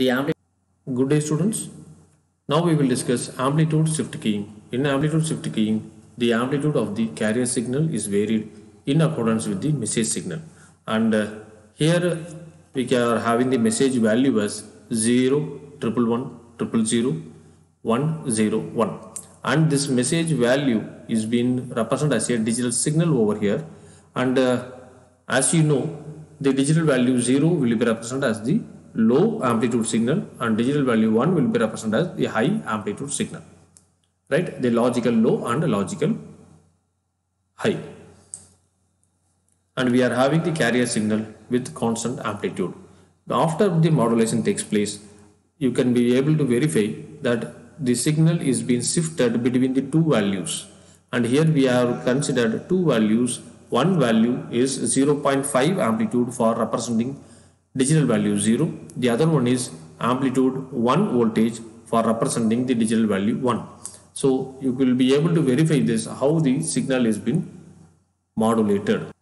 The amplitude. Good day, students. Now we will discuss amplitude shift keying. In amplitude shift keying, the amplitude of the carrier signal is varied in accordance with the message signal. And here we are having the message value as 0, 111, 000, 101. And this message value is being represented as a digital signal over here. And as you know, the digital value 0 will be represented as the low amplitude signal and digital value 1 will be represented as the high amplitude signal, right? The logical low and logical high. And we are having the carrier signal with constant amplitude. After the modulation takes place, you can be able to verify that the signal is being shifted between the two values. And here we have considered two values. One value is 0.5 amplitude for representing digital value 0. The other one is amplitude 1 voltage for representing the digital value 1. So you will be able to verify this, how the signal is been modulated.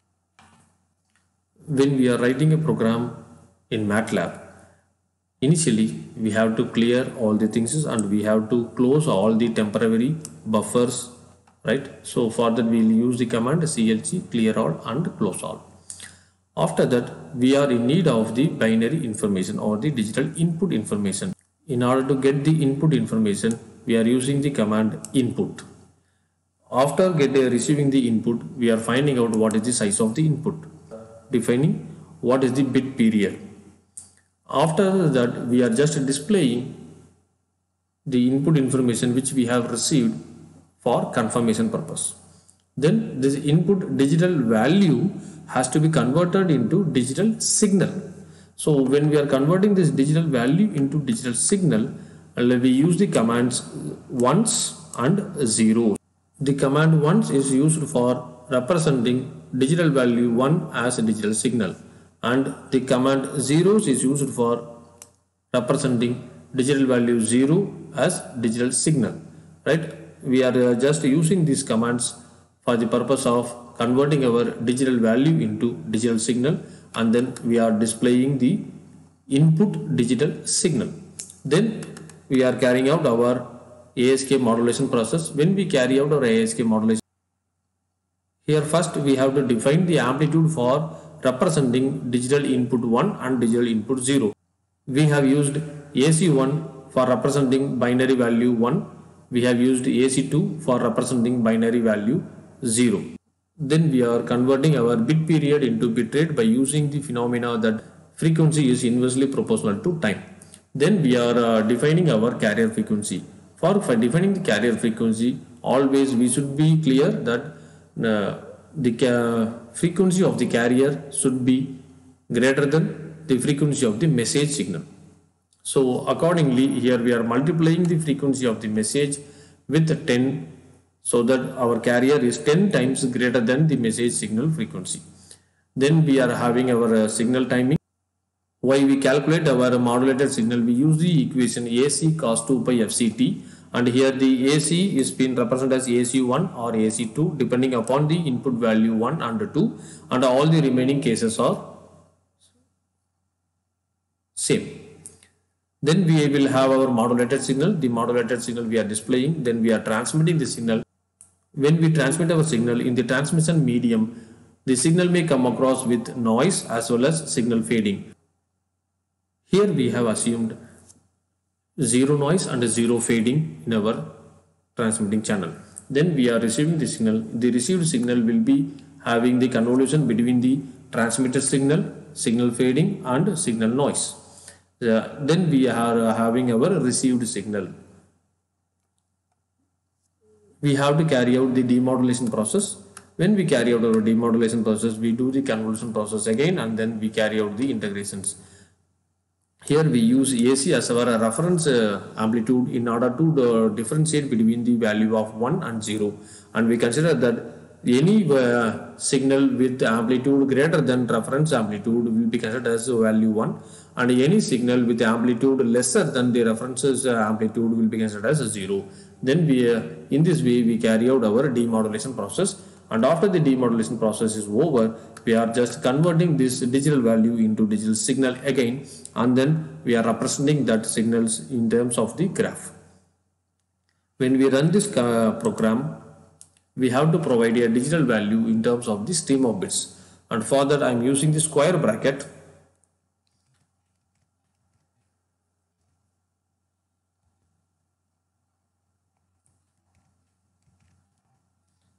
When we are writing a program in MATLAB, initially we have to clear all the things and we have to close all the temporary buffers, right? So for that we will use the command clc clear all and close all. After that, we are in need of the binary information or the digital input information. In order to get the input information, we are using the command input. After receiving the input, we are finding out what is the size of the input, defining what is the bit period. After that, we are just displaying the input information which we have received for confirmation purpose. Then this input digital value has to be converted into digital signal. So when we are converting this digital value into digital signal, we use the commands ones and zeros. The command ones is used for representing digital value 1 as a digital signal, and the command zeros is used for representing digital value 0 as digital signal, right? We are just using these commands for the purpose of converting our digital value into digital signal, and then we are displaying the input digital signal. Then we are carrying out our ASK modulation process. When we carry out our ASK modulation, here first we have to define the amplitude for representing digital input 1 and digital input 0. We have used AC1 for representing binary value 1. We have used AC2 for representing binary value 0. Then we are converting our bit period into bit rate by using the phenomena that frequency is inversely proportional to time. Then we are defining our carrier frequency. For defining the carrier frequency, always we should be clear that the frequency of the carrier should be greater than the frequency of the message signal. So accordingly, here we are multiplying the frequency of the message with 10, so that our carrier is 10 times greater than the message signal frequency. Then we are having our signal timing. Why we calculate our modulated signal, we use the equation AC cos 2 pi fct, and here the AC is being represented as AC1 or AC2 depending upon the input value 1 and 2, and all the remaining cases are same. Then we will have our modulated signal. The modulated signal we are displaying, then we are transmitting the signal. When we transmit our signal in the transmission medium, the signal may come across with noise as well as signal fading. Here we have assumed zero noise and zero fading in our transmitting channel. Then we are receiving the signal. The received signal will be having the convolution between the transmitted signal, signal fading and signal noise. Then we are having our received signal. We have to carry out the demodulation process. When we carry out our demodulation process, we do the convolution process again, and then we carry out the integrations. Here we use AC as our reference amplitude in order to differentiate between the value of 1 and 0, and we consider that any signal with amplitude greater than reference amplitude will be considered as value 1, and any signal with amplitude lesser than the reference's amplitude will be considered as 0. Then we in this way we carry out our demodulation process, and after the demodulation process is over, we are just converting this digital value into digital signal again, and then we are representing that signals in terms of the graph. When we run this program, we have to provide a digital value in terms of the stream of bits, and for that I am using the square bracket.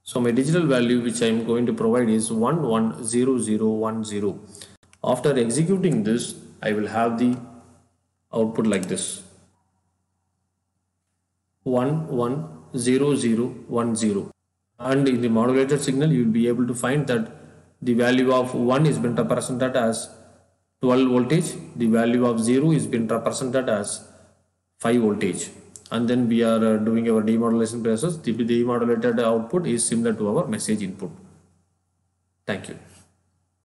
So my digital value which I am going to provide is 110010. After executing this, I will have the output like this: 110010. And in the modulated signal, you will be able to find that the value of 1 is been represented as 12 voltage, the value of 0 is been represented as 5 voltage, and then we are doing our demodulation process. The demodulated output is similar to our message input. Thank you.